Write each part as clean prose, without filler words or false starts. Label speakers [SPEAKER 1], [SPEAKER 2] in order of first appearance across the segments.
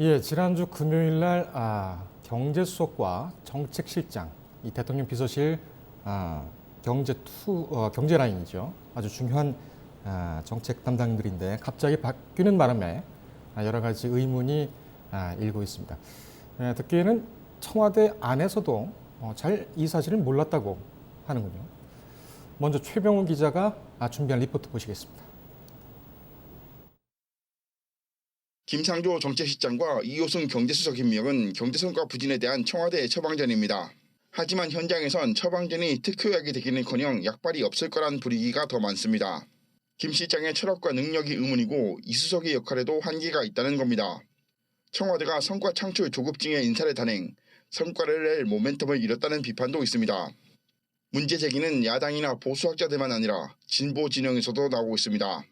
[SPEAKER 1] 예, 지난주 금요일 날 경제수석과 정책실장, 이 대통령 비서실 경제 라인이죠. 아주 중요한 정책 담당들인데 갑자기 바뀌는 바람에 여러 가지 의문이 일고 있습니다. 듣기에는 청와대 안에서도 잘 이 사실을 몰랐다고 하는군요. 먼저 최병우 기자가 준비한 리포트 보시겠습니다.
[SPEAKER 2] 김상조 정책실장과 이호승 경제수석 임명은 경제성과 부진에 대한 청와대의 처방전입니다. 하지만 현장에선 처방전이 특효약이 되기는커녕 약발이 없을 거란 분위기가 더 많습니다. 김 실장의 철학과 능력이 의문이고 이 수석의 역할에도 한계가 있다는 겁니다. 청와대가 성과 창출 조급증의 인사를 단행, 성과를 낼 모멘텀을 잃었다는 비판도 있습니다. 문제 제기는 야당이나 보수학자들만 아니라 진보 진영에서도 나오고 있습니다.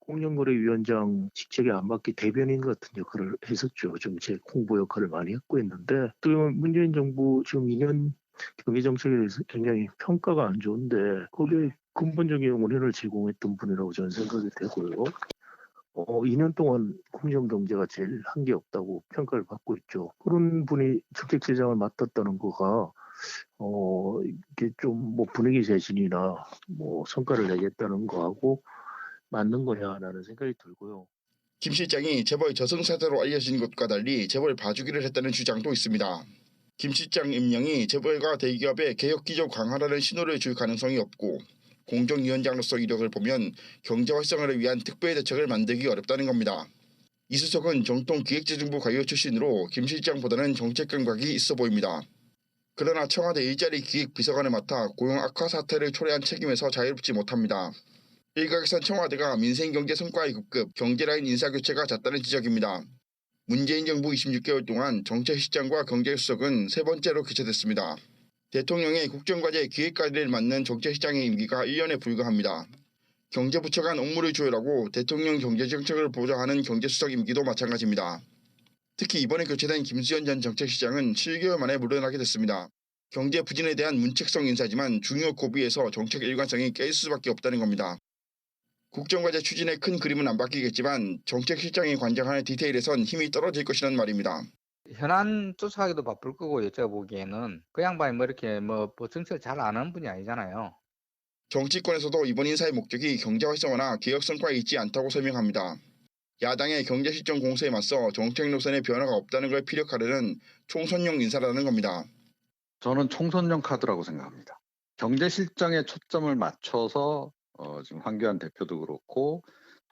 [SPEAKER 3] 공정거래위원장 직책에 안 맞게 대변인 같은 역할을 했었죠. 정책 홍보 역할을 많이 했고 했는데 또 문재인 정부 지금 2년 경제정책에 대해서 굉장히 평가가 안 좋은데 거기에 근본적인 원인을 제공했던 분이라고 저는 생각이 되고요. 2년 동안 공정경제가 제일 한 게 없다고 평가를 받고 있죠. 그런 분이 정책실장을 맡았다는 거가 이게 좀 뭐 분위기 쇄신이나 뭐 성과를 내겠다는 거하고 맞는 거냐라는 생각이 들고요.
[SPEAKER 2] 김 실장이 재벌 저승사자로 알려진 것과 달리 재벌 봐주기를 했다는 주장도 있습니다. 김 실장 임명이 재벌과 대기업의 개혁 기조 강화라는 신호를 줄 가능성이 없고 공정위원장으로서 이력을 보면 경제 활성화를 위한 특별 대책을 만들기 어렵다는 겁니다. 이 수석은 정통 기획재정부 관료 출신으로 김 실장보다는 정책 감각이 있어 보입니다. 그러나 청와대 일자리 기획 비서관을 맡아 고용 악화 사태를 초래한 책임에서 자유롭지 못합니다. 일각에선 청와대가 민생경제 성과의 급급, 경제라인 인사교체가 잦다는 지적입니다. 문재인 정부 26개월 동안 정책실장과 경제수석은 세 번째로 교체됐습니다. 대통령의 국정과제 기획관리를 맡는 정책실장의 임기가 1년에 불과합니다. 경제부처 간 업무를 조율하고 대통령 경제정책을 보좌하는 경제수석 임기도 마찬가지입니다. 특히 이번에 교체된 김수현 전 정책실장은 7개월 만에 물러나게 됐습니다. 경제 부진에 대한 문책성 인사지만 중요 고비에서 정책 일관성이 깨질 수밖에 없다는 겁니다. 국정과제 추진의 큰 그림은 안 바뀌겠지만 정책실장이 관장하는 디테일에선 힘이 떨어질 것이라는 말입니다.
[SPEAKER 4] 현안 쫓아가기도 바쁠 거고 제가 보기에는 그 양반이 뭐 이렇게 뭐 정책을 잘 아는 분이 아니잖아요.
[SPEAKER 2] 정치권에서도 이번 인사의 목적이 경제 활성화나 개혁 성과에 있지 않다고 설명합니다. 야당의 경제 실정 공세에 맞서 정책 노선의 변화가 없다는 걸 피력하려는 총선용 인사라는 겁니다.
[SPEAKER 5] 저는 총선용 카드라고 생각합니다. 경제실정에 초점을 맞춰서 지금 황교안 대표도 그렇고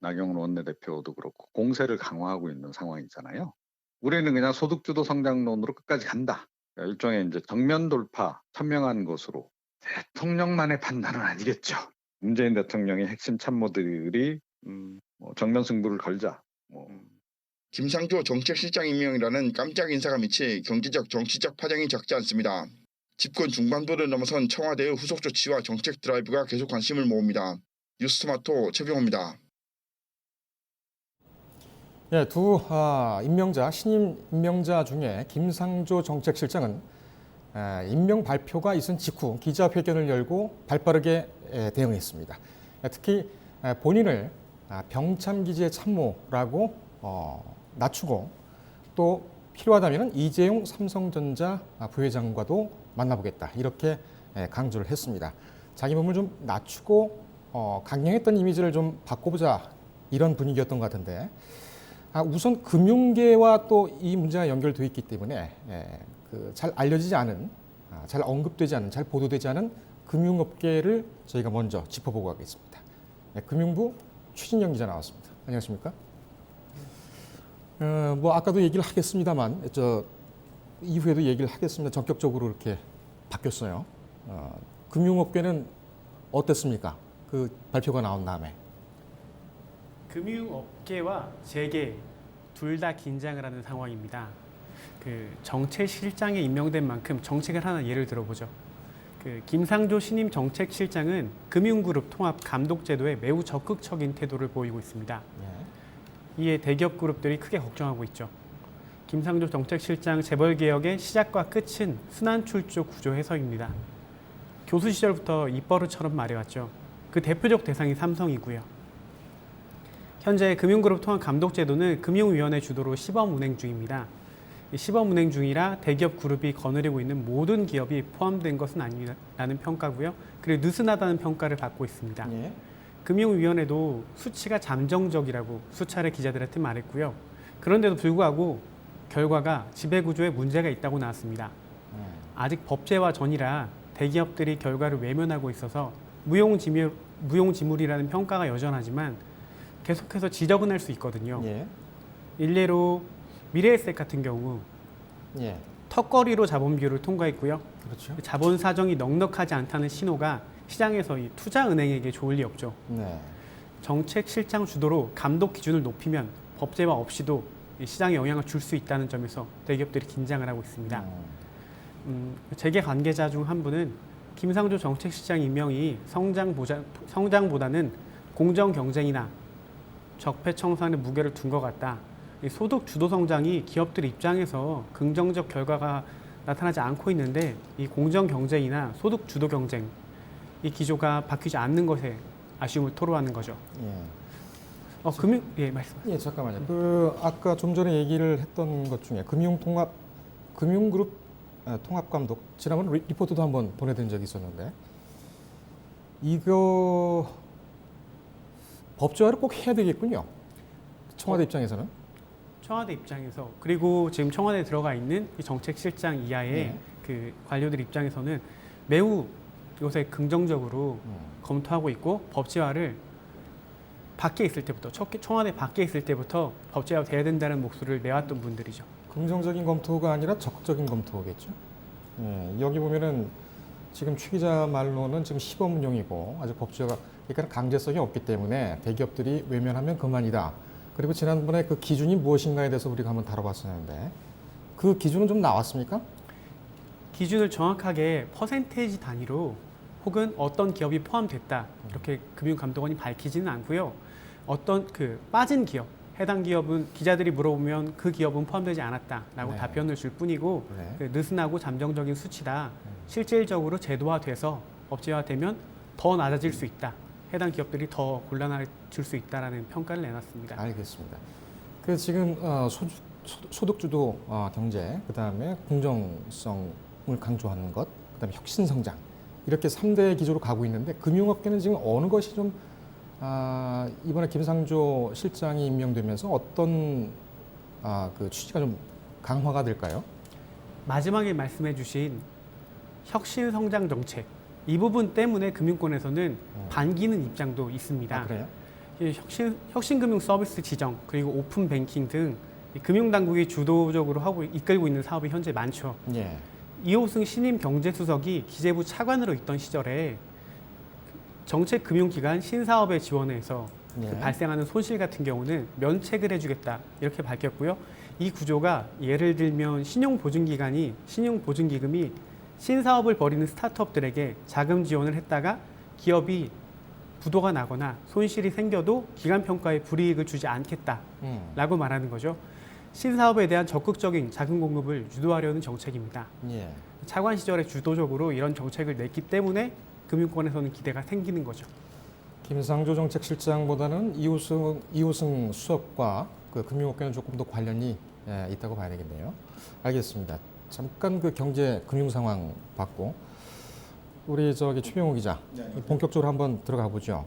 [SPEAKER 5] 나경원 원내대표도 그렇고 공세를 강화하고 있는 상황이잖아요. 우리는 그냥 소득주도 성장론으로 끝까지 간다. 일종의 이제 정면 돌파, 현명한 것으로 대통령만의 판단은 아니겠죠. 문재인 대통령의 핵심 참모들이 정면 승부를 걸자.
[SPEAKER 2] 김상조 정책실장 임명이라는 깜짝 인사가 미칠 경제적 정치적 파장이 적지 않습니다. 집권 중반부를 넘어선 청와대의 후속 조치와 정책 드라이브가 계속 관심을 모읍니다. 뉴스토마토 최병호입니다.
[SPEAKER 1] 예, 두 신임 임명자 중에 김상조 정책실장은 임명 발표가 있은 직후 기자회견을 열고 발빠르게 대응했습니다. 특히 본인을 병참기지의 참모라고 낮추고 또 필요하다면 이재용 삼성전자 부회장과도 만나보겠다 이렇게 강조를 했습니다. 자기 몸을 좀 낮추고 강경했던 이미지를 좀 바꿔보자 이런 분위기였던 것 같은데 우선 금융계와 또 이 문제가 연결되어 있기 때문에 잘 알려지지 않은, 잘 언급되지 않은, 잘 보도되지 않은 금융업계를 저희가 먼저 짚어보고 가겠습니다. 금융부 최진영 기자 나왔습니다. 안녕하십니까? 뭐 아까도 얘기를 하겠습니다만 이후에도 얘기를 하겠습니다. 전격적으로 이렇게 바뀌었어요. 금융업계는 어땠습니까? 그 발표가 나온 다음에.
[SPEAKER 6] 금융업계와 재계 둘 다 긴장을 하는 상황입니다. 그 정책실장에 임명된 만큼 정책을 하나 예를 들어보죠. 그 김상조 신임 정책실장은 금융그룹 통합 감독제도에 매우 적극적인 태도를 보이고 있습니다. 이에 대기업 그룹들이 크게 걱정하고 있죠. 김상조 정책실장 재벌개혁의 시작과 끝은 순환출조 구조 해석입니다. 교수 시절부터 입버릇처럼 말해왔죠. 그 대표적 대상이 삼성이고요. 현재 금융그룹 통합 감독제도는 금융위원회 주도로 시범 운행 중입니다. 이 시범 운행 중이라 대기업 그룹이 거느리고 있는 모든 기업이 포함된 것은 아니라는 평가고요. 그리고 느슨하다는 평가를 받고 있습니다.
[SPEAKER 1] 예.
[SPEAKER 6] 금융위원회도 수치가 잠정적이라고 수차례 기자들한테 말했고요. 그런데도 불구하고 결과가 지배구조에 문제가 있다고 나왔습니다. 아직 법제화 전이라 대기업들이 결과를 외면하고 있어서 무용지물이라는 평가가 여전하지만 계속해서 지적은 할 수 있거든요.
[SPEAKER 1] 예.
[SPEAKER 6] 일례로 미래에셋 같은 경우
[SPEAKER 1] 예.
[SPEAKER 6] 턱걸이로 자본 비율을 통과했고요.
[SPEAKER 1] 그렇죠.
[SPEAKER 6] 자본 사정이 넉넉하지 않다는 신호가 시장에서 이 투자은행에게 좋을 리 없죠.
[SPEAKER 1] 네.
[SPEAKER 6] 정책 실장 주도로 감독 기준을 높이면 법제화 없이도 이 시장에 영향을 줄 수 있다는 점에서 대기업들이 긴장을 하고 있습니다. 재계 관계자 중 한 분은 김상조 정책실장 임명이 성장보다는 공정 경쟁이나 적폐 청산에 무게를 둔 것 같다. 이 소득 주도 성장이 기업들 입장에서 긍정적 결과가 나타나지 않고 있는데 이 공정 경쟁이나 소득 주도 경쟁 이 기조가 바뀌지 않는 것에 아쉬움을 토로하는 거죠.
[SPEAKER 1] 예.
[SPEAKER 6] 말씀.
[SPEAKER 1] 예, 잠깐만요. 아까 좀 전에 얘기를 했던 것 중에 금융그룹 통합감독 지난번 리포트도 한번 보내드린 적이 있었는데 이거 법제화를 꼭 해야 되겠군요. 청와대 입장에서는.
[SPEAKER 6] 청와대 입장에서 그리고 지금 청와대에 들어가 있는 이 정책실장 이하의
[SPEAKER 1] 네.
[SPEAKER 6] 그 관료들 입장에서는 매우 요새 긍정적으로 검토하고 있고 법제화를 밖에 있을 때부터 청와대 밖에 있을 때부터 법제화 돼야 된다는 목소리를 내왔던 분들이죠.
[SPEAKER 1] 긍정적인 검토가 아니라 적극적인 검토겠죠. 예, 여기 보면은 지금 최 기자 말로는 지금 시범 운용이고 아직 법제화가 그러니까 강제성이 없기 때문에 대기업들이 외면하면 그만이다. 그리고 지난번에 그 기준이 무엇인가에 대해서 우리가 한번 다뤄봤었는데 그 기준은 좀 나왔습니까?
[SPEAKER 6] 기준을 정확하게 퍼센테이지 단위로 혹은 어떤 기업이 포함됐다 이렇게 금융감독원이 밝히지는 않고요. 어떤 그 빠진 기업, 해당 기업은 기자들이 물어보면 그 기업은 포함되지 않았다라고
[SPEAKER 1] 네.
[SPEAKER 6] 답변을 줄 뿐이고
[SPEAKER 1] 네.
[SPEAKER 6] 그 느슨하고 잠정적인 수치다. 실질적으로 제도화돼서 법제화되면 더 낮아질 수 있다. 해당 기업들이 더 곤란해질 수 있다라는 평가를 내놨습니다.
[SPEAKER 1] 알겠습니다. 그 지금 소득주도 경제, 그 다음에 공정성을 강조하는 것, 그 다음에 혁신성장 이렇게 3대 기조로 가고 있는데 금융업계는 지금 어느 것이 좀 이번에 김상조 실장이 임명되면서 어떤 그 취지가 좀 강화가 될까요?
[SPEAKER 6] 마지막에 말씀해주신 혁신성장 정책 이 부분 때문에 금융권에서는 반기는 입장도 있습니다.
[SPEAKER 1] 그래요?
[SPEAKER 6] 이 혁신금융 서비스 지정 그리고 오픈 뱅킹 등 이 금융당국이 주도적으로 이끌고 있는 사업이 현재 많죠.
[SPEAKER 1] 예.
[SPEAKER 6] 이호승 신임 경제수석이 기재부 차관으로 있던 시절에 정책금융기관 신사업에 지원해서
[SPEAKER 1] 예.
[SPEAKER 6] 그 발생하는 손실 같은 경우는 면책을 해주겠다 이렇게 밝혔고요. 이 구조가 예를 들면 신용보증기금이 신사업을 벌이는 스타트업들에게 자금 지원을 했다가 기업이 부도가 나거나 손실이 생겨도 기간평가에 불이익을 주지 않겠다라고 말하는 거죠. 신사업에 대한 적극적인 자금 공급을 유도하려는 정책입니다.
[SPEAKER 1] 예.
[SPEAKER 6] 차관 시절에 주도적으로 이런 정책을 냈기 때문에 금융권에서는 기대가 생기는 거죠.
[SPEAKER 1] 김상조 정책실장보다는 이호승 수석과 그 금융업계는 조금 더 관련이 있다고 봐야 되겠네요. 알겠습니다. 잠깐 그 경제 금융 상황 봤고 우리 최병호 기자 본격적으로 한번 들어가 보죠.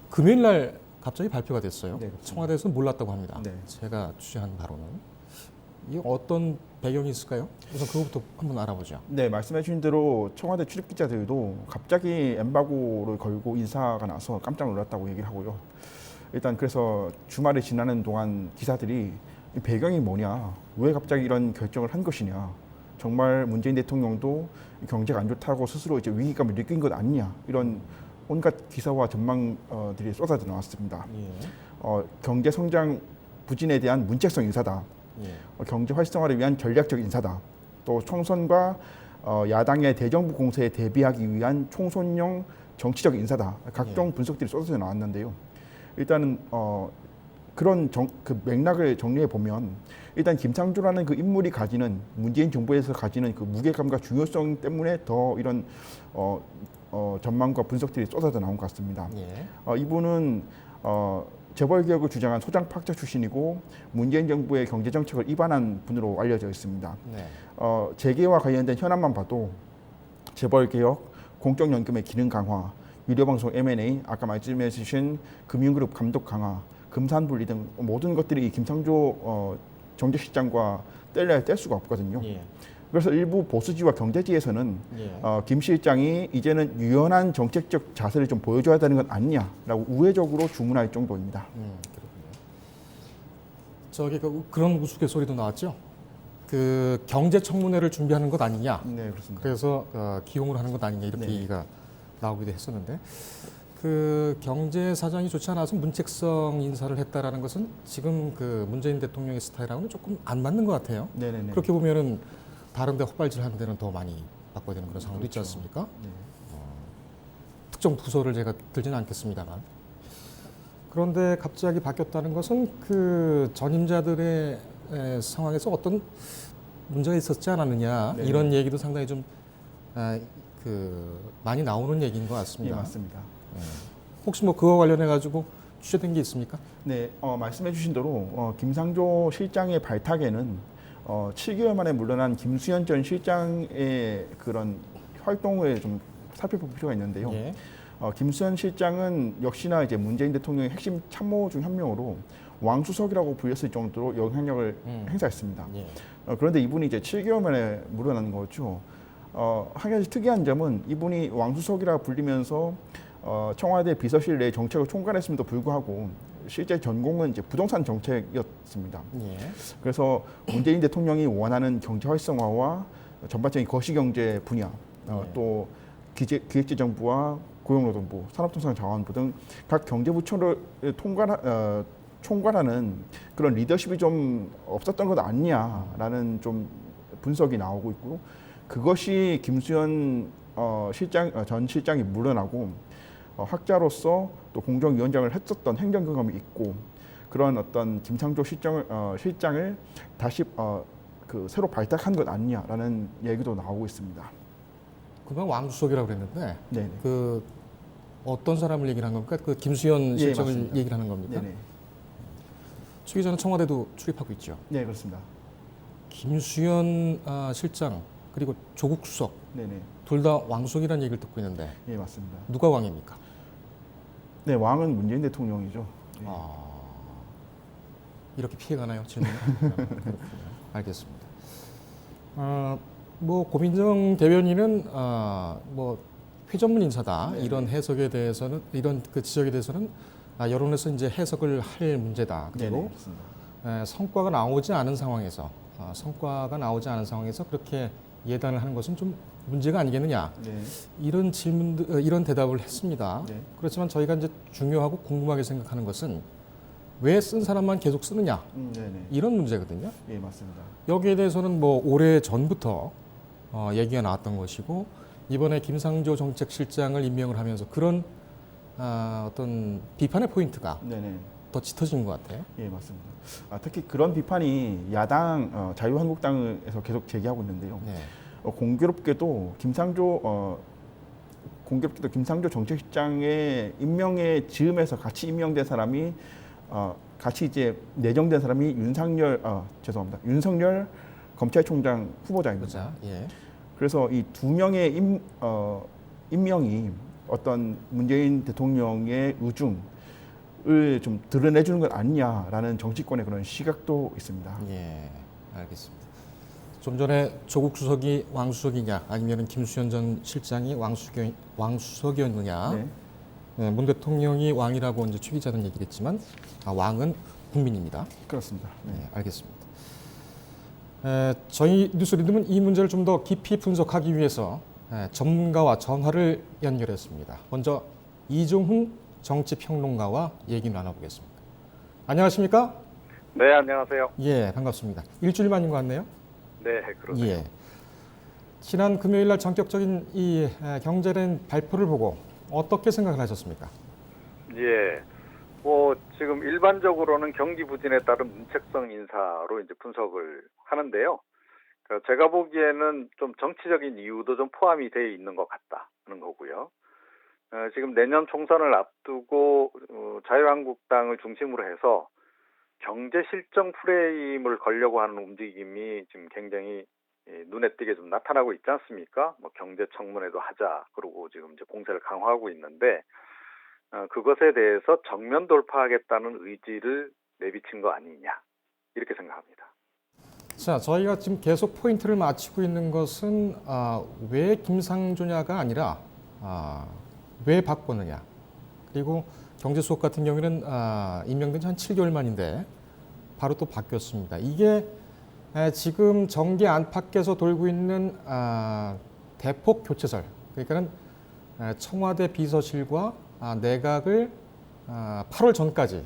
[SPEAKER 1] 금요일 날 갑자기 발표가 됐어요.
[SPEAKER 7] 네,
[SPEAKER 1] 청와대에서는 몰랐다고 합니다.
[SPEAKER 7] 네.
[SPEAKER 1] 제가 취재한 바로는 이 어떤 배경이 있을까요? 우선 그것부터 한번 알아보죠.
[SPEAKER 7] 네, 말씀해 주신 대로 청와대 출입 기자들도 갑자기 엠바고를 걸고 인사가 나서 깜짝 놀랐다고 얘기를 하고요. 일단 그래서 주말에 지나는 동안 기사들이 이 배경이 뭐냐, 왜 갑자기 이런 결정을 한 것이냐, 정말 문재인 대통령도 경제가 안 좋다고 스스로 이제 위기감을 느낀 것 아니냐, 이런 온갖 기사와 전망들이 쏟아져 나왔습니다.
[SPEAKER 1] 예.
[SPEAKER 7] 경제 성장 부진에 대한 문책성 인사다.
[SPEAKER 1] 예.
[SPEAKER 7] 경제 활성화를 위한 전략적 인사다. 또 총선과 야당의 대정부 공세에 대비하기 위한 총선용 정치적 인사다. 각종 분석들이 쏟아져 나왔는데요. 일단은 그런 그 맥락을 정리해 보면 일단 김상조라는 그 인물이 가지는 문재인 정부에서 가지는 그 무게감과 중요성 때문에 더 이런 전망과 분석들이 쏟아져 나온 것 같습니다.
[SPEAKER 1] 예.
[SPEAKER 7] 이분은 재벌개혁을 주장한 소장학자 출신이고 문재인 정부의 경제정책을 입안한 분으로 알려져 있습니다.
[SPEAKER 1] 네.
[SPEAKER 7] 재계와 관련된 현안만 봐도 재벌개혁, 공적연금의 기능 강화, 유료방송 M&A, 아까 말씀해 주신 금융그룹 감독 강화, 금산분리 등 모든 것들이 이 김상조 정책실장과 뗄래야 뗄 수가 없거든요.
[SPEAKER 1] 예.
[SPEAKER 7] 그래서 일부 보수지와 경제지에서는
[SPEAKER 1] 예.
[SPEAKER 7] 김 실장이 이제는 유연한 정책적 자세를 좀 보여줘야 되는 것 아니냐라고 우회적으로 주문할 정도입니다.
[SPEAKER 1] 그렇군요. 그런 우스갯소리도 나왔죠. 그 경제청문회를 준비하는 것 아니냐.
[SPEAKER 7] 네, 그렇습니다.
[SPEAKER 1] 그래서 기용을 하는 것 아니냐 이렇게
[SPEAKER 7] 네.
[SPEAKER 1] 얘기가 나오기도 했었는데 그 경제 사정이 좋지 않아서 문책성 인사를 했다라는 것은 지금 그 문재인 대통령의 스타일하고는 조금 안 맞는 것 같아요.
[SPEAKER 7] 네네네.
[SPEAKER 1] 그렇게 보면은 다른데 헛발질하는 데는 더 많이 바꿔야 되는 그런 상황도 있지 않습니까?
[SPEAKER 7] 네.
[SPEAKER 1] 특정 부서를 제가 들지는 않겠습니다만. 그런데 갑자기 바뀌었다는 것은 그 전임자들의 상황에서 어떤 문제가 있었지 않았느냐
[SPEAKER 7] 네.
[SPEAKER 1] 이런 얘기도 상당히 좀 많이 나오는 얘기인 것
[SPEAKER 7] 예,
[SPEAKER 1] 같습니다.
[SPEAKER 7] 맞습니다.
[SPEAKER 1] 혹시 뭐 그와 관련해 가지고 취재된 게 있습니까?
[SPEAKER 7] 네, 말씀해주신 대로 김상조 실장의 발탁에는 7개월 만에 물러난 김수현 전 실장의 그런 활동을 좀 살펴볼 필요가 있는데요.
[SPEAKER 1] 예.
[SPEAKER 7] 김수현 실장은 역시나 이제 문재인 대통령의 핵심 참모 중 한 명으로 왕수석이라고 불렸을 정도로 영향력을 행사했습니다.
[SPEAKER 1] 예.
[SPEAKER 7] 그런데 이분이 이제 7개월 만에 물러나는 거죠. 한 가지 특이한 점은 이분이 왕수석이라 불리면서 청와대 비서실 내 정책을 총괄했음에도 불구하고 실제 전공은 이제 부동산 정책이었습니다.
[SPEAKER 1] 예.
[SPEAKER 7] 그래서 문재인 대통령이 원하는 경제 활성화와 전반적인 거시경제 분야, 또 기획재정부와 고용노동부, 산업통상자원부 등 각 경제부처를 총괄하는 그런 리더십이 좀 없었던 것 아니냐라는 좀 분석이 나오고 있고, 그것이 김수현 전 실장이 물러나고 학자로서 또 공정위원장을 했었던 행정 경험이 있고, 그런 어떤 김상조 실장을 다시 새로 발탁한 것 아니냐라는 얘기도 나오고 있습니다.
[SPEAKER 1] 그건 왕수석이라고 그랬는데
[SPEAKER 7] 네.
[SPEAKER 1] 그 어떤 사람을 얘기를 한 겁니까? 그 김수현 실장을
[SPEAKER 7] 맞습니다.
[SPEAKER 1] 얘기를 하는 겁니까?
[SPEAKER 7] 네네.
[SPEAKER 1] 추 기자는 청와대도 출입하고 있죠.
[SPEAKER 7] 네, 그렇습니다.
[SPEAKER 1] 김수현 실장 그리고 조국 수석
[SPEAKER 7] 네네.
[SPEAKER 1] 둘 다 왕수석이라는 얘기를 듣고 있는데
[SPEAKER 7] 예, 맞습니다.
[SPEAKER 1] 누가 왕입니까?
[SPEAKER 7] 네, 왕은 문재인 대통령이죠. 네.
[SPEAKER 1] 이렇게 피해가나요, 질문? 그렇군요. 알겠습니다. 뭐 고민정 대변인은 뭐 회전문 인사다
[SPEAKER 7] 네.
[SPEAKER 1] 이런 해석에 대해서는 이런 그 지적에 대해서는 여론에서 이제 해석을 할 문제다.
[SPEAKER 7] 네네,
[SPEAKER 1] 그리고
[SPEAKER 7] 그렇습니다.
[SPEAKER 1] 성과가 나오지 않은 상황에서 그렇게 예단을 하는 것은 좀 문제가 아니겠느냐.
[SPEAKER 7] 네.
[SPEAKER 1] 이런 질문들, 이런 대답을 했습니다.
[SPEAKER 7] 네.
[SPEAKER 1] 그렇지만 저희가 이제 중요하고 궁금하게 생각하는 것은 왜 쓴 사람만 계속 쓰느냐
[SPEAKER 7] 네네.
[SPEAKER 1] 이런 문제거든요.
[SPEAKER 7] 예, 맞습니다.
[SPEAKER 1] 여기에 대해서는 뭐 오래 전부터 얘기가 나왔던 것이고 이번에 김상조 정책실장을 임명을 하면서 그런 어떤 비판의 포인트가
[SPEAKER 7] 네네.
[SPEAKER 1] 더 짙어진 것 같아요.
[SPEAKER 7] 예, 맞습니다. 특히 그런 비판이 야당 자유한국당에서 계속 제기하고 있는데요.
[SPEAKER 1] 네.
[SPEAKER 7] 공교롭게도 김상조 정책실장의 임명의 즈음에서 같이 임명된 사람이 같이 이제 내정된 사람이 윤석열 검찰총장 후보자입니다.
[SPEAKER 1] 보자. 예.
[SPEAKER 7] 그래서 이 두 명의 임명이 어떤 문재인 대통령의 의중을 좀 드러내주는 것 아니냐라는 정치권의 그런 시각도 있습니다.
[SPEAKER 1] 예. 알겠습니다. 좀 전에 조국 수석이 왕수석이냐 아니면 김수현 전 실장이 왕수석이었느냐.
[SPEAKER 7] 네.
[SPEAKER 1] 네, 문 대통령이 왕이라고 이제 최 기자는 얘기를 했지만 왕은 국민입니다.
[SPEAKER 7] 그렇습니다.
[SPEAKER 1] 네, 알겠습니다. 저희 뉴스리듬은 이 문제를 좀 더 깊이 분석하기 위해서 전문가와 전화를 연결했습니다. 먼저 이종훈 정치평론가와 얘기 나눠보겠습니다. 안녕하십니까?
[SPEAKER 8] 네, 안녕하세요.
[SPEAKER 1] 예, 반갑습니다. 일주일 만인 것 같네요.
[SPEAKER 8] 네, 그러네요.
[SPEAKER 1] 예. 지난 금요일 날 전격적인 이 경제된 발표를 보고 어떻게 생각을 하셨습니까?
[SPEAKER 8] 예. 지금 일반적으로는 경기 부진에 따른 문책성 인사로 이제 분석을 하는데요. 제가 보기에는 좀 정치적인 이유도 좀 포함이 되어 있는 것 같다는 거고요. 지금 내년 총선을 앞두고 자유한국당을 중심으로 해서 경제 실정 프레임을 걸려고 하는 움직임이 지금 굉장히 눈에 띄게 좀 나타나고 있지 않습니까? 뭐 경제 청문회도 하자 그러고 지금 이제 공세를 강화하고 있는데 그것에 대해서 정면 돌파하겠다는 의지를 내비친 거 아니냐 이렇게 생각합니다.
[SPEAKER 1] 자, 저희가 지금 계속 포인트를 맞추고 있는 것은 왜 김상조냐가 아니라 왜 박보느냐. 그리고 경제수석 같은 경우에는 임명된 지 한 7개월 만인데 바로 또 바뀌었습니다. 이게 지금 정계 안팎에서 돌고 있는 대폭 교체설, 그러니까는 청와대 비서실과 내각을 8월 전까지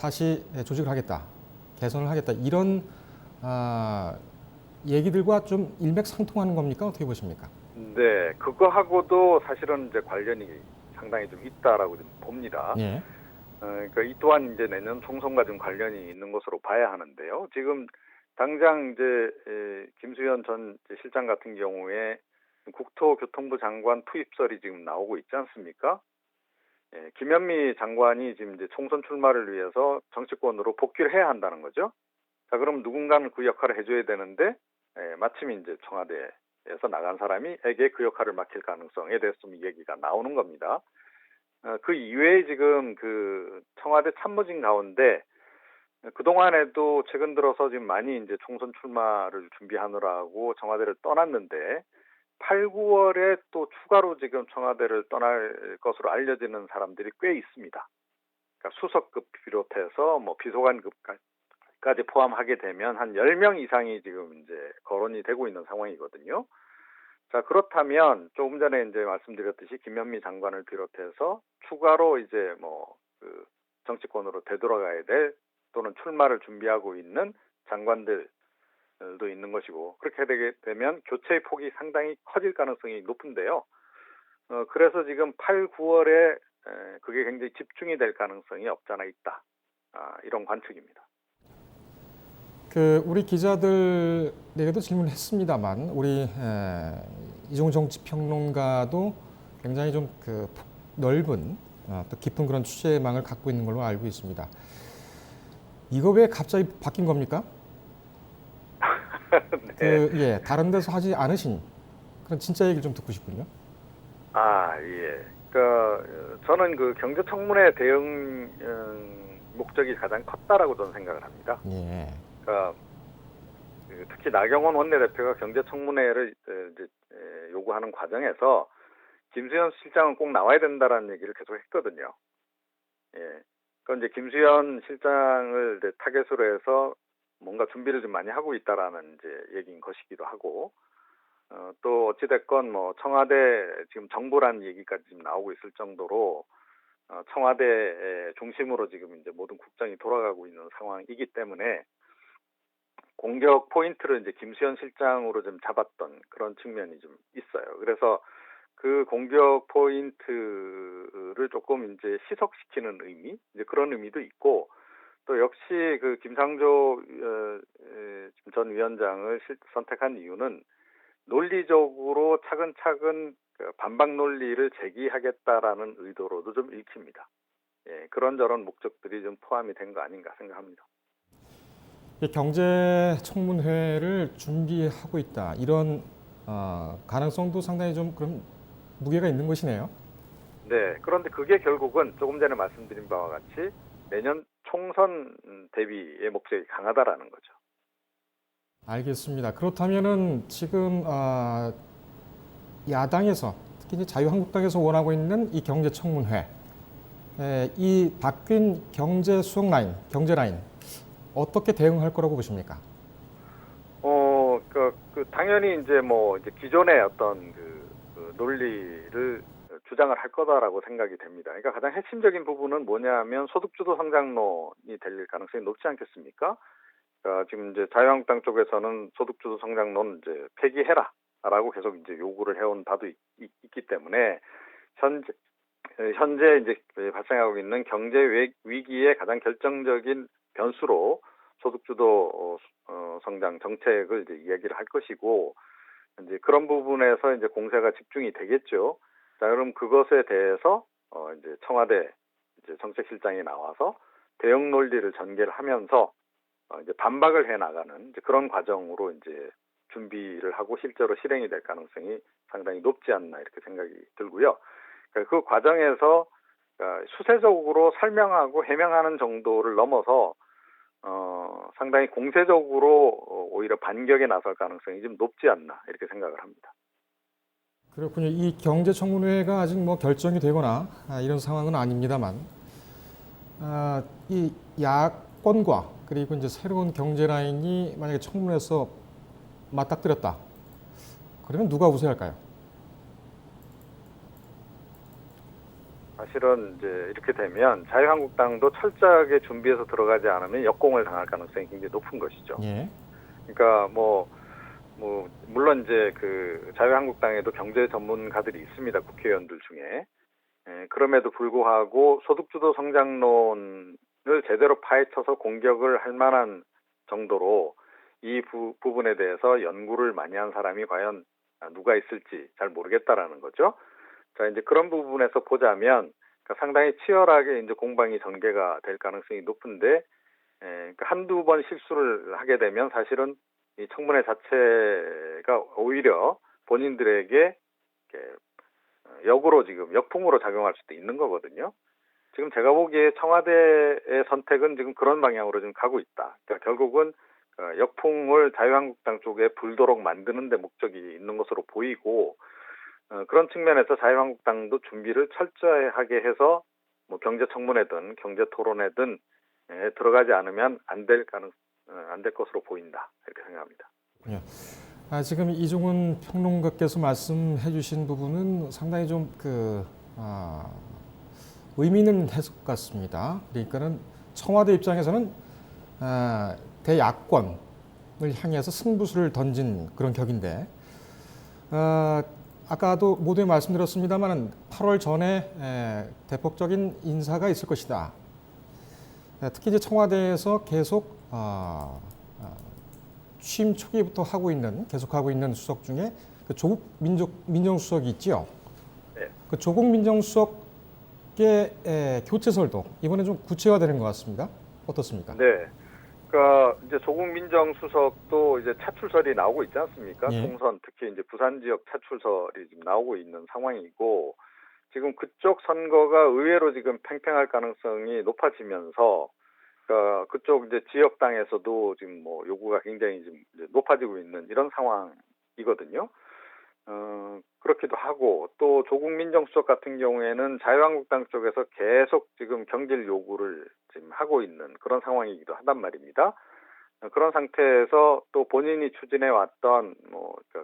[SPEAKER 1] 다시 조직을 하겠다, 개선을 하겠다, 이런 얘기들과 좀 일맥상통하는 겁니까? 어떻게 보십니까?
[SPEAKER 8] 네, 그거하고도 사실은 이제 관련이 상당히 좀 있다라고 좀 봅니다.
[SPEAKER 1] 예.
[SPEAKER 8] 그러니까 이 또한 이제 내년 총선과 좀 관련이 있는 것으로 봐야 하는데요. 지금 당장 이제 김수현 전 실장 같은 경우에 국토교통부 장관 투입설이 지금 나오고 있지 않습니까? 김현미 장관이 지금 이제 총선 출마를 위해서 정치권으로 복귀를 해야 한다는 거죠. 자, 그럼 누군가는 그 역할을 해줘야 되는데 마침 이제 청와대에서 나간 사람이에게 그 역할을 맡길 가능성에 대해서 좀 얘기가 나오는 겁니다. 그 이외에 지금 그 청와대 참모진 가운데 그동안에도 최근 들어서 지금 많이 이제 총선 출마를 준비하느라고 청와대를 떠났는데 8, 9월에 또 추가로 지금 청와대를 떠날 것으로 알려지는 사람들이 꽤 있습니다. 그러니까 수석급 비롯해서 뭐 비서관급까지 포함하게 되면 한 10명 이상이 지금 이제 거론이 되고 있는 상황이거든요. 자, 그렇다면 조금 전에 이제 말씀드렸듯이 김현미 장관을 비롯해서 추가로 이제 뭐 그 정치권으로 되돌아가야 될 또는 출마를 준비하고 있는 장관들도 있는 것이고, 그렇게 되게 되면 교체의 폭이 상당히 커질 가능성이 높은데요. 그래서 지금 8, 9월에 그게 굉장히 집중이 될 가능성이 없잖아 있다. 이런 관측입니다.
[SPEAKER 1] 우리 기자들에게도 질문했습니다만 우리 이종우 정치평론가도 굉장히 좀 넓은 또 깊은 그런 취재망을 갖고 있는 걸로 알고 있습니다. 이거 왜 갑자기 바뀐 겁니까?
[SPEAKER 8] 네.
[SPEAKER 1] 다른 데서 하지 않으신 그런 진짜 얘기를 좀 듣고 싶군요.
[SPEAKER 8] 예. 저는 그 경제청문회 대응 목적이 가장 컸다라고 저는 생각을 합니다.
[SPEAKER 1] 예.
[SPEAKER 8] 특히 나경원 원내대표가 경제청문회를 이제 요구하는 과정에서 김수현 실장은 꼭 나와야 된다라는 얘기를 계속 했거든요. 이제 김수현 실장을 이제 타겟으로 해서 뭔가 준비를 좀 많이 하고 있다라는 이제 얘기인 것이기도 하고, 또 어찌됐건 뭐 청와대 지금 정부라는 얘기까지 지금 나오고 있을 정도로 청와대 중심으로 지금 이제 모든 국정이 돌아가고 있는 상황이기 때문에 공격 포인트를 이제 김수현 실장으로 좀 잡았던 그런 측면이 좀 있어요. 그래서 그 공격 포인트를 조금 이제 희석시키는 의미, 이제 그런 의미도 있고, 또 역시 그 김상조 전 위원장을 선택한 이유는 논리적으로 차근차근 반박 논리를 제기하겠다라는 의도로도 좀 읽힙니다. 그런저런 목적들이 좀 포함이 된 거 아닌가 생각합니다.
[SPEAKER 1] 경제청문회를 준비하고 있다, 이런 가능성도 상당히 좀 그럼 무게가 있는 것이네요.
[SPEAKER 8] 네, 그런데 그게 결국은 조금 전에 말씀드린 바와 같이 내년 총선 대비의 목적이 강하다라는 거죠.
[SPEAKER 1] 알겠습니다. 그렇다면은 지금 야당에서 특히 이제 자유한국당에서 원하고 있는 이 경제청문회, 이 바뀐 경제수석 라인, 경제 라인 어떻게 대응할 거라고 보십니까?
[SPEAKER 8] 당연히 이제 뭐 이제 기존의 어떤 그 논리를 주장을 할 거다라고 생각이 됩니다. 그러니까 가장 핵심적인 부분은 뭐냐면 소득주도 성장론이 될 가능성이 높지 않겠습니까? 지금 이제 자유한국당 쪽에서는 소득주도 성장론 이제 폐기해라라고 계속 이제 요구를 해온 바도 있기 때문에 현재 이제 발생하고 있는 경제 위기의 가장 결정적인 변수로 소득주도 성장 정책을 이제 이야기를 할 것이고, 이제 그런 부분에서 이제 공세가 집중이 되겠죠. 자, 그럼 그것에 대해서 이제 청와대 이제 정책실장이 나와서 대응 논리를 전개를 하면서 이제 반박을 해 나가는 이제 그런 과정으로 이제 준비를 하고 실제로 실행이 될 가능성이 상당히 높지 않나 이렇게 생각이 들고요. 그러니까 그 과정에서 수세적으로 설명하고 해명하는 정도를 넘어서 상당히 공세적으로 오히려 반격에 나설 가능성이 좀 높지 않나 이렇게 생각을 합니다.
[SPEAKER 1] 그렇군요. 이 경제청문회가 아직 뭐 결정이 되거나 이런 상황은 아닙니다만, 이 야권과 그리고 이제 새로운 경제 라인이 만약에 청문회에서 맞닥뜨렸다. 그러면 누가 우세할까요?
[SPEAKER 8] 사실은 이제 이렇게 되면 자유한국당도 철저하게 준비해서 들어가지 않으면 역공을 당할 가능성이 굉장히 높은 것이죠.
[SPEAKER 1] 예.
[SPEAKER 8] 그러니까 물론 이제 그 자유한국당에도 경제 전문가들이 있습니다. 국회의원들 중에. 그럼에도 불구하고 소득주도 성장론을 제대로 파헤쳐서 공격을 할 만한 정도로 이 부분에 대해서 연구를 많이 한 사람이 과연 누가 있을지 잘 모르겠다라는 거죠. 자, 이제 그런 부분에서 보자면 상당히 치열하게 이제 공방이 전개가 될 가능성이 높은데, 한두 번 실수를 하게 되면 사실은 이 청문회 자체가 오히려 본인들에게 역으로 지금 역풍으로 작용할 수도 있는 거거든요. 지금 제가 보기에 청와대의 선택은 지금 그런 방향으로 지금 가고 있다. 그러니까 결국은 역풍을 자유한국당 쪽에 불도록 만드는 데 목적이 있는 것으로 보이고, 그런 측면에서 자유한국당도 준비를 철저하게 해서 뭐 경제청문회든 경제토론회든 들어가지 않으면 안 될 것으로 보인다 이렇게 생각합니다.
[SPEAKER 1] 예. 지금 이종훈 평론가께서 말씀해 주신 부분은 상당히 좀 의미 있는 해석 같습니다. 그러니까는 청와대 입장에서는 대야권을 향해서 승부수를 던진 그런 격인데, 아까도 모두에 말씀드렸습니다만 8월 전에 대폭적인 인사가 있을 것이다. 특히 이제 청와대에서 계속 취임 초기부터 계속하고 있는 수석 중에 그 조국 민정수석이 있지요.
[SPEAKER 8] 네.
[SPEAKER 1] 그 조국 민정수석의 교체설도 이번에 좀 구체화되는 것 같습니다. 어떻습니까?
[SPEAKER 8] 네. 그러니까 이제 조국 민정수석도 이제 차출설이 나오고 있지 않습니까?
[SPEAKER 1] 예.
[SPEAKER 8] 총선 특히 이제 부산 지역 차출설이 지금 나오고 있는 상황이고, 지금 그쪽 선거가 의외로 지금 팽팽할 가능성이 높아지면서 그쪽 이제 지역당에서도 지금 뭐 요구가 굉장히 지금 이제 높아지고 있는 이런 상황이거든요. 그렇기도 하고, 또 조국 민정수석 같은 경우에는 자유한국당 쪽에서 계속 지금 경질 요구를 지금 하고 있는 그런 상황이기도 하단 말입니다. 그런 상태에서 또 본인이 추진해 왔던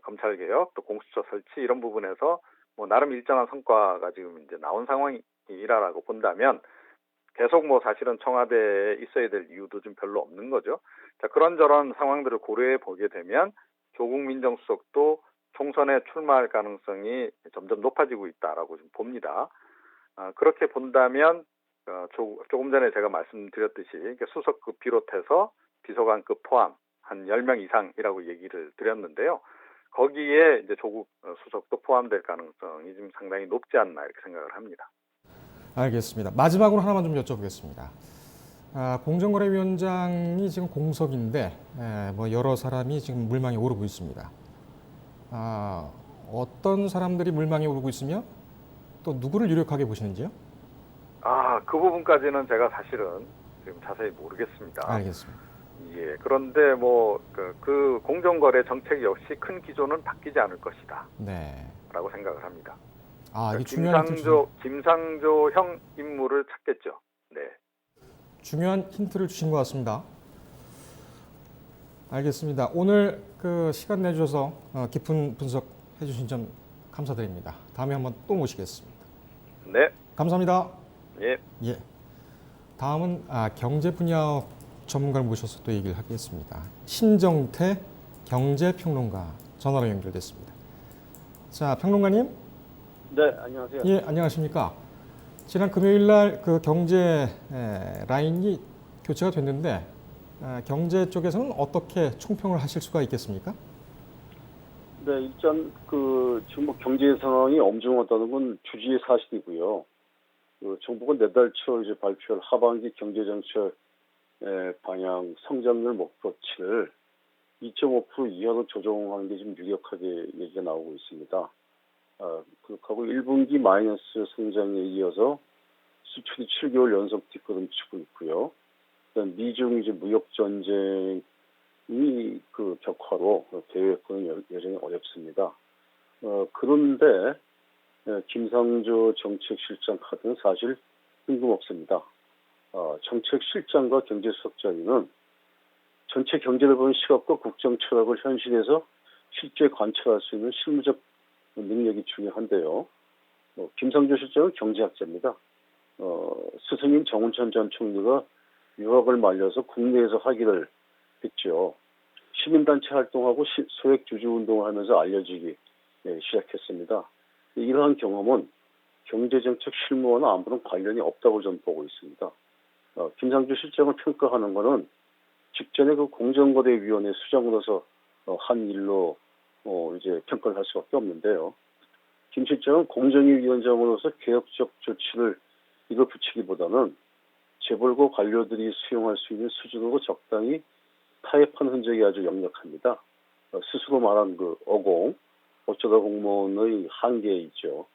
[SPEAKER 8] 검찰개혁, 또 공수처 설치 이런 부분에서 나름 일정한 성과가 지금 이제 나온 상황이라고 본다면 계속 사실은 청와대에 있어야 될 이유도 좀 별로 없는 거죠. 자, 그런저런 상황들을 고려해 보게 되면 조국 민정수석도 총선에 출마할 가능성이 점점 높아지고 있다라고 좀 봅니다. 그렇게 본다면 조금 전에 제가 말씀드렸듯이 수석급 비롯해서 비서관급 포함 한 10명 이상이라고 얘기를 드렸는데요. 거기에 이제 조국 수석도 포함될 가능성이 좀 상당히 높지 않나 이렇게 생각을 합니다.
[SPEAKER 1] 알겠습니다. 마지막으로 하나만 좀 여쭤보겠습니다. 공정거래위원장이 지금 공석인데 여러 사람이 지금 물망에 오르고 있습니다. 어떤 사람들이 물망에 오르고 있으며 또 누구를 유력하게 보시는지요?
[SPEAKER 8] 그 부분까지는 제가 사실은 지금 자세히 모르겠습니다.
[SPEAKER 1] 알겠습니다.
[SPEAKER 8] 예, 그런데 그 공정거래 정책 역시 큰 기조는 바뀌지 않을 것이다.
[SPEAKER 1] 네.
[SPEAKER 8] 라고 생각을 합니다.
[SPEAKER 1] 이게 중요한
[SPEAKER 8] 김상조형 인물을 찾겠죠. 네.
[SPEAKER 1] 중요한 힌트를 주신 것 같습니다. 알겠습니다. 오늘 시간 내주셔서 깊은 분석해 주신 점 감사드립니다. 다음에 한번 또 모시겠습니다.
[SPEAKER 8] 네.
[SPEAKER 1] 감사합니다.
[SPEAKER 8] 예.
[SPEAKER 1] 다음은 경제 분야 전문가를 모셔서 또 얘기를 하겠습니다. 신정태 경제평론가 전화로 연결됐습니다. 자, 평론가님.
[SPEAKER 9] 네, 안녕하세요.
[SPEAKER 1] 예, 안녕하십니까. 지난 금요일 날 그 경제 라인이 교체가 됐는데 경제 쪽에서는 어떻게 총평을 하실 수가 있겠습니까?
[SPEAKER 9] 네, 일단 지금 뭐 경제 상황이 엄중하다는 건 주지의 사실이고요. 정부가 내달 초 이제 발표할 하반기 경제 정책 방향 성장률 목표치를 2.5% 이하로 조정하는 게 지금 유력하게 얘기가 나오고 있습니다. 그렇고 1분기 마이너스 성장에 이어서 수출이 7개월 연속 뒷걸음치고 있고요. 그다음 미중 이제 무역 전쟁이 격화로 대외여건은 여전히 어렵습니다. 그런데 김상조 정책실장 카드는 사실 뜬금없습니다. 정책실장과 경제수석 자리는 전체 경제를 보는 시각과 국정 철학을 현실에서 실제 관찰할 수 있는 실무적 능력이 중요한데요. 김상조 실장은 경제학자입니다. 스승인 정운천 전 총리가 유학을 말려서 국내에서 학위를 했죠. 시민단체 활동하고 소액주주운동을 하면서 알려지기 시작했습니다. 이러한 경험은 경제정책 실무와는 아무런 관련이 없다고 저는 보고 있습니다. 김상조 실장을 평가하는 것은 직전에 공정거래위원회 수장으로서 한 일로 이제 평가를 할 수밖에 없는데요. 김 실장은 공정위원장으로서 개혁적 조치를 이거 붙이기보다는 재벌과 관료들이 수용할 수 있는 수준으로 적당히 타협한 흔적이 아주 역력합니다. 스스로 말한 어공, 어쩌다 공무원의 한계이죠.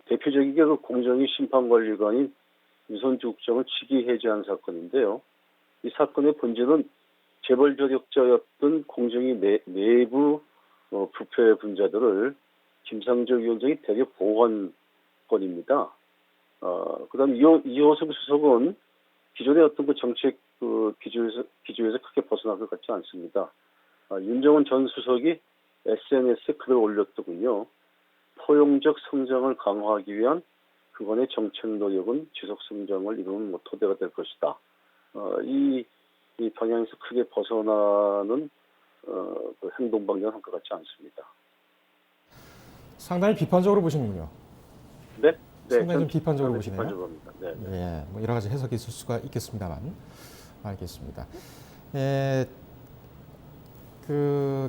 [SPEAKER 9] 대표적이게 공정위 심판관리관인 유선주 국장을 직위 해제한 사건인데요. 이 사건의 본질은 재벌 저력자였던 공정위 내부 부패 분자들을 김상조 위원장이 대력 보호한 건입니다. 그다음 이호섭 수석은 기존의 어떤 정책 기조에서 크게 벗어날 것 같지 않습니다. 윤정은 전 수석이 SNS에 글을 올렸더군요. 포용적 성장을 강화하기 위한 그간의 정책 노력은 지속 성장을 이루는 토대가 될 것이다. 이 방향에서 크게 벗어나는 행동 방향은 한 것 같지 않습니다.
[SPEAKER 1] 상당히 비판적으로 보시는군요.
[SPEAKER 9] 네?
[SPEAKER 1] 상당히 좀 비판적으로 보시네요.
[SPEAKER 9] 비판적으로 합니다. 네.
[SPEAKER 1] 예, 뭐 여러 가지 해석이 있을 수가 있겠습니다만 알겠습니다.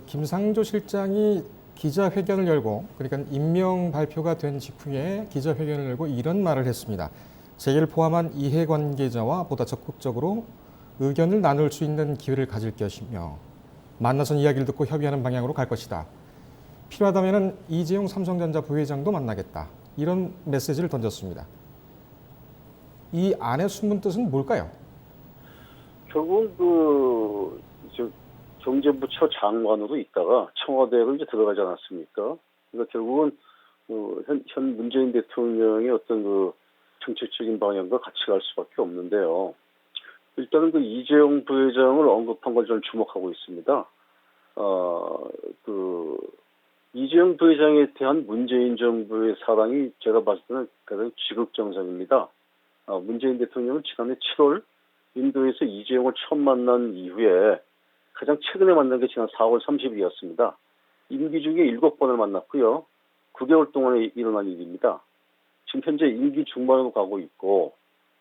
[SPEAKER 1] 김상조 실장이 기자회견을 열고, 그러니까 임명 발표가 된 직후에 기자회견을 열고 이런 말을 했습니다. 재계를 포함한 이해관계자와 보다 적극적으로 의견을 나눌 수 있는 기회를 가질 것이며 만나서 이야기를 듣고 협의하는 방향으로 갈 것이다. 필요하다면 이재용 삼성전자 부회장도 만나겠다. 이런 메시지를 던졌습니다. 이 안의 숨은 뜻은 뭘까요?
[SPEAKER 9] 결국은 경제부처 장관으로 있다가 청와대로 이제 들어가지 않았습니까? 그러니까 결국은 현 문재인 대통령의 어떤 정책적인 방향과 같이 갈 수밖에 없는데요. 일단은 이재용 부회장을 언급한 걸 저는 주목하고 있습니다. 이재용 부회장에 대한 문재인 정부의 사랑이 제가 봤을 때는 가장 지극정성입니다. 문재인 대통령은 지난해 7월 인도에서 이재용을 처음 만난 이후에 가장 최근에 만난 게 지난 4월 30일이었습니다. 임기 중에 7번을 만났고요. 9개월 동안에 일어난 일입니다. 지금 현재 임기 중반으로 가고 있고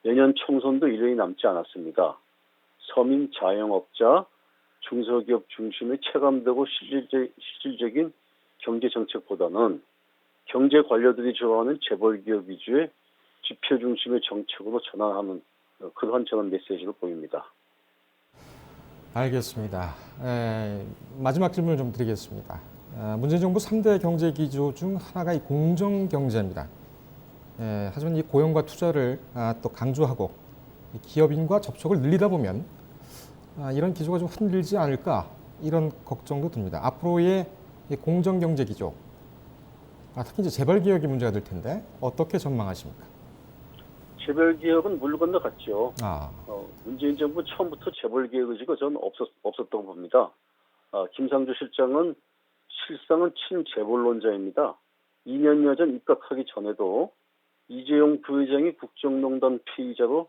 [SPEAKER 9] 내년 총선도 1년이 남지 않았습니다. 서민, 자영업자, 중소기업 중심의 체감되고 실질적인 경제 정책보다는 경제 관료들이 좋아하는 재벌기업 위주의 지표 중심의 정책으로 전환하는 그러한 저는 메시지로 보입니다.
[SPEAKER 1] 알겠습니다. 마지막 질문을 좀 드리겠습니다. 문재인 정부 3대 경제 기조 중 하나가 이 공정경제입니다. 하지만 이 고용과 투자를 또 강조하고 기업인과 접촉을 늘리다 보면 이런 기조가 좀 흔들지 않을까 이런 걱정도 듭니다. 앞으로의 이 공정경제 기조, 특히 이제 재벌기업이 문제가 될 텐데 어떻게 전망하십니까?
[SPEAKER 9] 재벌기업은 물 건너갔죠. 문재인 정부 처음부터 재벌기업 의지가 저는 없었다고 봅니다. 김상조 실장은 실상은 친재벌론자입니다. 2년여 전 입각하기 전에도 이재용 부회장이 국정농단 피의자로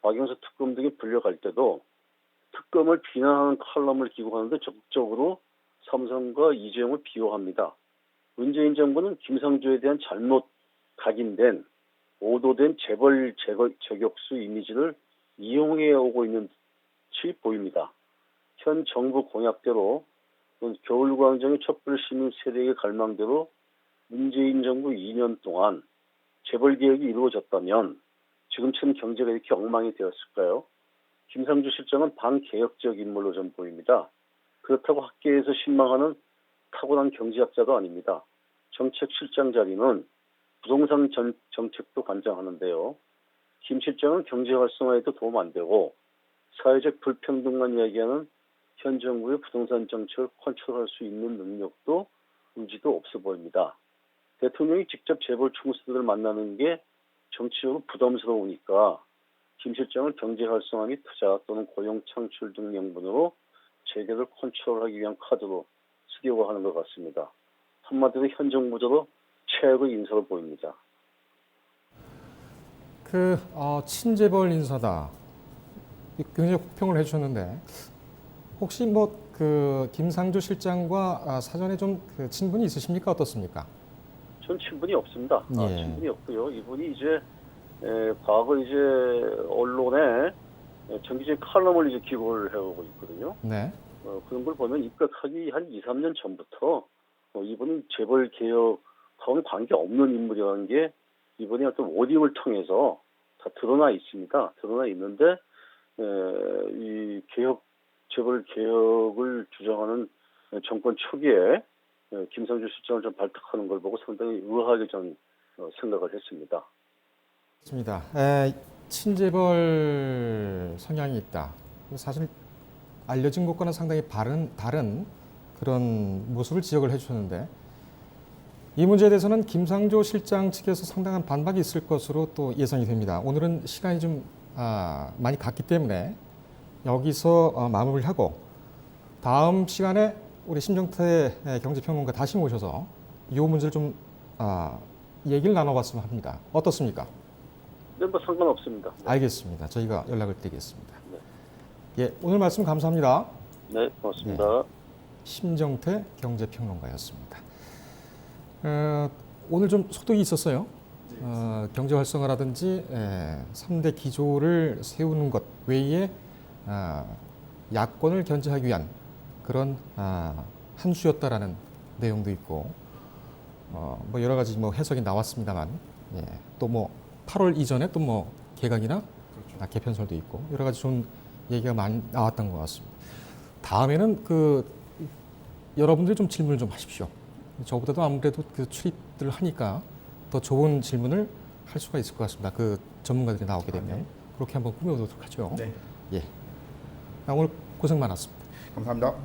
[SPEAKER 9] 박영수 특검 등에 불려갈 때도 특검을 비난하는 칼럼을 기고하는데 적극적으로 삼성과 이재용을 비호합니다. 문재인 정부는 김상조에 대한 잘못 각인된 오도된 재벌 저격수 이미지를 이용해 오고 있는 듯이 보입니다. 현 정부 공약대로 겨울광장의 촛불 시민 세력의 갈망대로 문재인 정부 2년 동안 재벌 개혁이 이루어졌다면 지금처럼 경제가 이렇게 엉망이 되었을까요? 김상조 실장은 반개혁적 인물로 좀 보입니다. 그렇다고 학계에서 신망하는 타고난 경제학자도 아닙니다. 정책실장 자리는 부동산 정책도 관장하는데요. 김 실장은 경제 활성화에도 도움 안 되고 사회적 불평등만 이야기하는 현 정부의 부동산 정책을 컨트롤할 수 있는 능력도 의지도 없어 보입니다. 대통령이 직접 재벌 총수들을 만나는 게 정치적으로 부담스러우니까 김 실장을 경제 활성화 및 투자 또는 고용 창출 등 명분으로 재계를 컨트롤하기 위한 카드로 쓰려고 하는 것 같습니다. 한마디로 현 정부적으로 최악의 인사로 보입니다.
[SPEAKER 1] 친재벌 인사다. 굉장히 혹평을 해주셨는데 혹시 김상조 실장과 사전에 좀 친분이 있으십니까? 어떻습니까?
[SPEAKER 9] 전 친분이 없습니다.
[SPEAKER 1] 예.
[SPEAKER 9] 친분이 없고요. 이분이 이제 과거 이제 언론에 정기적인 칼럼을 이제 기고를 해오고 있거든요.
[SPEAKER 1] 네.
[SPEAKER 9] 그런 걸 보면 입각하기 한 2, 3년 전부터 이분은 재벌 개혁하고는 관계 없는 인물이라는 게 이번에 어떤 워딩을 통해서 다 드러나 있습니다. 드러나 있는데 이 재벌 개혁을 주장하는 정권 초기에 김상조 실장을 좀 발탁하는 걸 보고 상당히 의아하게 저는 생각을 했습니다.
[SPEAKER 1] 맞습니다. 친재벌 성향이 있다. 사실 알려진 것과는 상당히 다른 그런 모습을 지적을 해주셨는데 이 문제에 대해서는 김상조 실장 측에서 상당한 반박이 있을 것으로 또 예상이 됩니다. 오늘은 시간이 좀 많이 갔기 때문에 여기서 마무리를 하고 다음 시간에 우리 심정태 경제평론가 다시 모셔서 이 문제를 좀 얘기를 나눠봤으면 합니다. 어떻습니까?
[SPEAKER 9] 네, 뭐 상관없습니다. 네.
[SPEAKER 1] 알겠습니다. 저희가 연락을 드리겠습니다.
[SPEAKER 9] 네.
[SPEAKER 1] 예, 오늘 말씀 감사합니다.
[SPEAKER 9] 네, 고맙습니다.
[SPEAKER 1] 심정태 경제평론가였습니다. 오늘 좀 소득이 있었어요. 경제 활성화라든지 3대 기조를 세우는 것 외에 야권을 견제하기 위한 그런 한 수였다라는 내용도 있고 뭐 여러 가지 해석이 나왔습니다만 또 8월 이전에 또 개각이나 개편설도 있고 여러 가지 좋은 얘기가 많이 나왔던 것 같습니다. 다음에는 여러분들이 좀 질문을 좀 하십시오. 저보다도 아무래도 출입들을 하니까 더 좋은 질문을 할 수가 있을 것 같습니다. 전문가들이 나오게 되면 그렇게 한번 꾸며보도록 하죠.
[SPEAKER 7] 네.
[SPEAKER 1] 예. 오늘 고생 많았습니다.
[SPEAKER 7] 감사합니다.